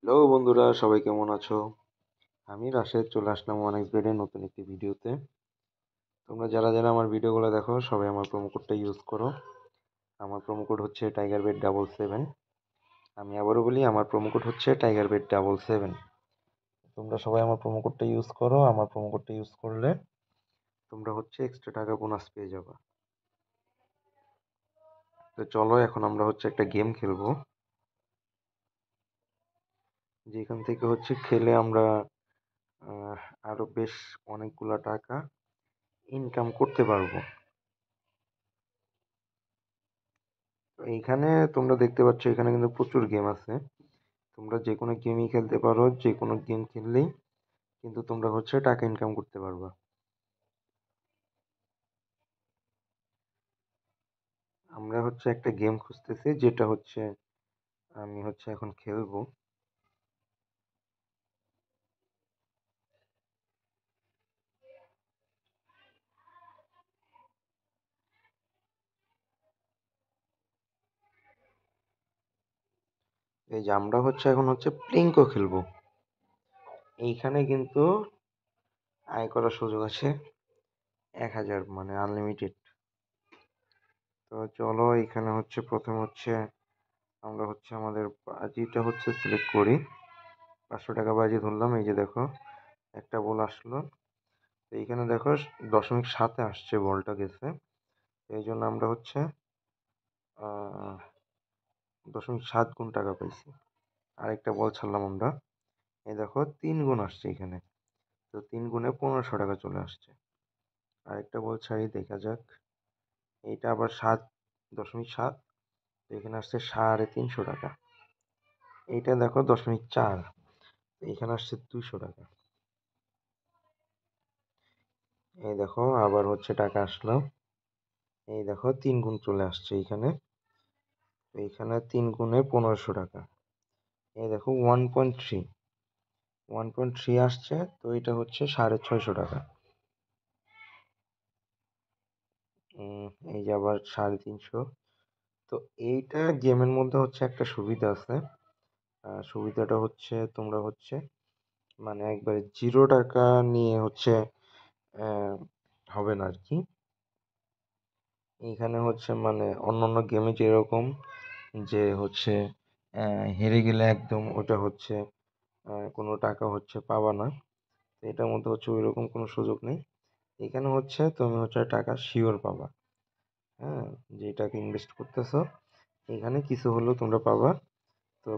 Hello বন্ধুরা, সবাই কেমন আছো? আমি রাশেদ চলে আসলাম অনেক বেডে নতুন একটি ভিডিওতে। তোমরা যারা যারা আমার ভিডিওগুলো দেখো সবাই আমার প্রোমো কোডটা ইউজ করো। আমার প্রোমো কোড হচ্ছে টাইগার বেড 777। আমি আবারও বলি, আমার প্রোমো কোড হচ্ছে টাইগার বেড 777। তোমরা সবাই আমার প্রোমো কোডটা ইউজ করো। আমার প্রোমো কোডটা ইউজ করলে তোমরা হচ্ছে এক্সট্রা টাকা বোনাস পেয়ে যাবে। তো চলো এখন আমরা হচ্ছে একটা গেম খেলবো, যেখান থেকে হচ্ছে খেলে আমরা আহ, আরো বেশ অনেকগুলা টাকা ইনকাম করতে পারবো। তো এইখানে তোমরা দেখতে পাচ্ছ, এখানে কিন্তু প্রচুর গেম আছে। তোমরা যে কোনো গেমই খেলতে পারো, যে কোনো গেম খেললেই কিন্তু তোমরা হচ্ছে টাকা ইনকাম করতে পারবা। আমরা হচ্ছে একটা গেম খুঁজতেছি, যেটা হচ্ছে আমি হচ্ছে এখন খেলবো। এই যে আমরা হচ্ছে এখন হচ্ছে প্লিঙ্কো খেলবো। এইখানে কিন্তু আয় করার সুযোগ আছে 1000, মানে আনলিমিটেড। তো চলো এখানে হচ্ছে প্রথম হচ্ছে আমরা হচ্ছে আমাদের বাজিটা হচ্ছে সিলেক্ট করি। 500 টাকা বাজি ধরলাম। এই যে দেখো, একটা বল আসলো। তো এইখানে দেখো 0.7-এ আসছে, বলটা গেছে। এই জন্য আমরা হচ্ছে 0.7 গুণ টাকা পাইছি। আরেকটা বল ছাড়লাম আমরা। এই দেখো 3 গুণ আসছে এখানে। তো 3 গুণে 1500 টাকা চলে আসছে। আরেকটা বল ছাড়ি, দেখা যাক। এইটা আবার 7.7। তো এখানে আসছে 350 টাকা। এইটা দেখো 0.4। এখানে আসছে 200 টাকা। এই দেখো আবার হচ্ছে টাকা আসলো। এই দেখো 3 গুণ চলে আসছে এইখানে। এইখানে 3 গুণে 1500 টাকা। এই দেখো 1.3, 1.3 আসছে। তো এটা হচ্ছে 650 টাকা। এই যে আবার 350। তো এইটা গেমের মধ্যে হচ্ছে একটা সুবিধা আছে। সুবিধাটা হচ্ছে তোমরা হচ্ছে মানে একবারে 0 টাকা নিয়ে হচ্ছে আহ, হবে না আর কি। এইখানে হচ্ছে মানে অন্যান্য গেমে যেরকম যে হচ্ছে হেরে গেলে একদম ওটা হচ্ছে কোনো টাকা হচ্ছে পাবা না। তো এটার মধ্যে হচ্ছে ওইরকম কোনো সুযোগ নেই। এখানে হচ্ছে তুমি হচ্ছে টাকা শিওর পাবা। হ্যাঁ, যে টাকা ইনভেস্ট করতেছো এখানে কিছু হলেও তোমরা পাবা। তো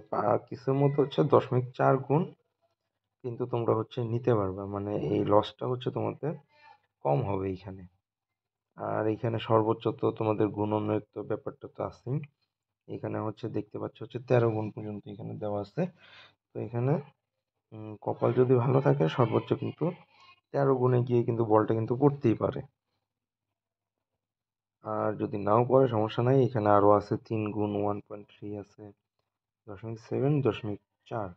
কিছুর মধ্যে হচ্ছে 0.4 গুণ কিন্তু তোমরা হচ্ছে নিতে পারবা, মানে এই লসটা হচ্ছে তোমাদের কম হবে এইখানে। আর এইখানে সর্বোচ্চ তো তোমাদের গুণনের তো ব্যাপারটা তো আছেই। এখানে হচ্ছে দেখতে পাচ্ছ হচ্ছে 13 গুণ পর্যন্ত এখানে দেওয়া আছে। তো এখানে কপাল যদি ভালো থাকে সর্বোচ্চ কিন্তু 13 গুণে গিয়ে কিন্তু বলটা কিন্তু পড়তেই পারে। আর যদি নাও পড়ে সমস্যা নাই, এখানে আরো আছে 3 গুণ, 1.3 আছে, 0.7, 0.4।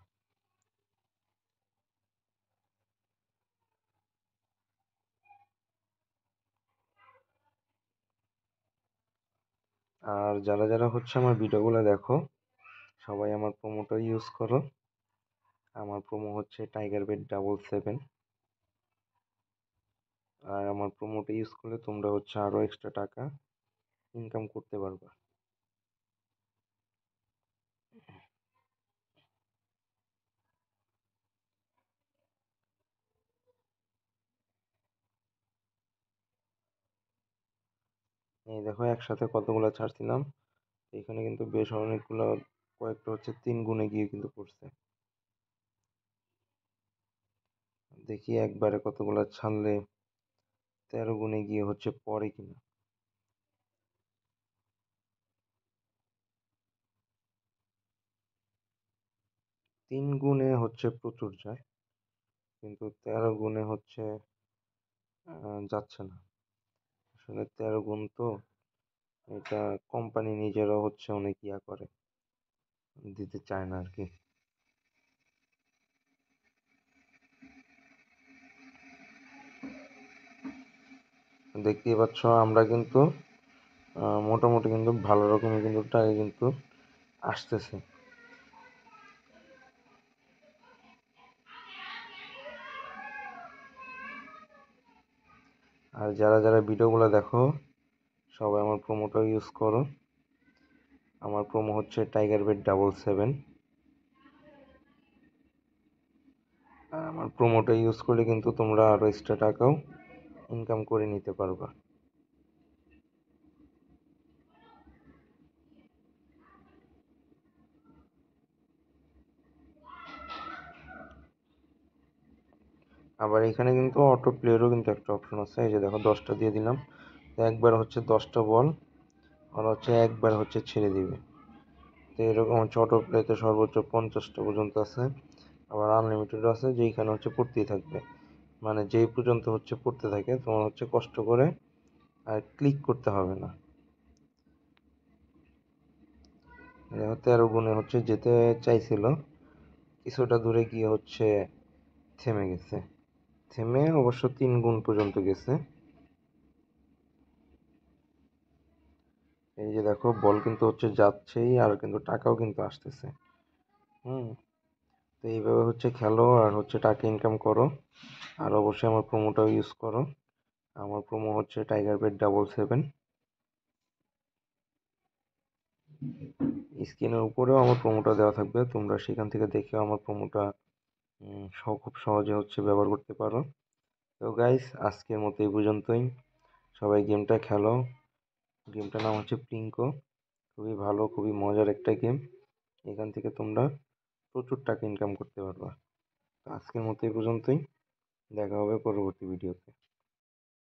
আর যারা যারা হচ্ছে আমার ভিডিওগুলো দেখো সবাই আমার প্রোমোটা ইউজ করো। আমার প্রোমো হচ্ছে টাইগার বেড 777। আর আমার প্রোমোটা ইউজ করলে তোমরা হচ্ছে আরো এক্সট্রা টাকা ইনকাম করতে পারবা। এই দেখো একসাথে কতগুলো ছাড়ছিলাম। এখানে কিন্তু বেশ অনেকগুলো, কয়েকটা হচ্ছে 3 গুণে গিয়ে কিন্তু পড়ছে। দেখি একবারে কতগুলো ছাড়লে 13 গুণে গিয়ে হচ্ছে পড়ে কিনা। 3 গুণে হচ্ছে প্রচুর যায়, কিন্তু 13 গুণে হচ্ছে যাচ্ছে না। আসলে 13 গুণ তো এটা কোম্পানি নিজেরাও হচ্ছে অনেক ইয়া করে, দিতে চায় না আর কি। দেখতেই পাচ্ছ আমরা কিন্তু মোটামুটি কিন্তু ভালো রকমের কিন্তু টাকা কিন্তু আসতেছে। আর যারা যারা ভিডিওগুলো দেখো সবাই আমার প্রোমোটা ইউজ করো। আমার প্রোমো হচ্ছে TigerBet77। আর আমার প্রোমোটা ইউজ করলে কিন্তু তোমরা আরও এক্সট্রা টাকাও ইনকাম করে নিতে পারবা। আবার এখানে কিন্তু অটো প্লেয়ারও কিন্তু একটা অপশন আছে। এই যে দেখো 10টা দিয়ে দিলাম, একবার হচ্ছে 10টা বল আর হচ্ছে একবার হচ্ছে ছেড়ে দিবে। তো এরকম হচ্ছে অটো প্লেতে সর্বোচ্চ 50টা পর্যন্ত আছে। আবার আনলিমিটেড আছে, যেইখানে হচ্ছে পড়তেই থাকবে, মানে যেই পর্যন্ত হচ্ছে পড়তে থাকে তোমার হচ্ছে কষ্ট করে আর ক্লিক করতে হবে না। দেখো 13 গুণে হচ্ছে যেতে চাইছিল, কিছুটা দূরে গিয়ে হচ্ছে থেমে গেছে। থেমে অবশ্য 3 গুণ পর্যন্ত গেছে। এই যে দেখো বল কিন্তু হচ্ছে যাচ্ছেই আর কিন্তু টাকাও কিন্তু আসতেছে। হুম। তো এইভাবে হচ্ছে খেলো আর হচ্ছে টাকা ইনকাম করো। আর অবশ্যই আমার প্রোমোটাও ইউজ করো। আমার প্রোমো হচ্ছে TigerBet77। স্ক্রিনের উপরেও আমার প্রোমোটা দেওয়া থাকবে, তোমরা সেখান থেকে দেখে আমার প্রোমোটা খুব সহজে হচ্ছে ব্যবহার করতে পারো। তো গাইস, আজকের মতো এই পর্যন্তই। সবাই গেমটা খেলো। গেমটার নাম হচ্ছে প্লিঙ্কো। খুবই ভালো, খুবই মজার একটা গেম। এখান থেকে তোমরা প্রচুর টাকা ইনকাম করতে পারবা। তো আজকের মতো এই পর্যন্তই। দেখা হবে পরবর্তী ভিডিওতে।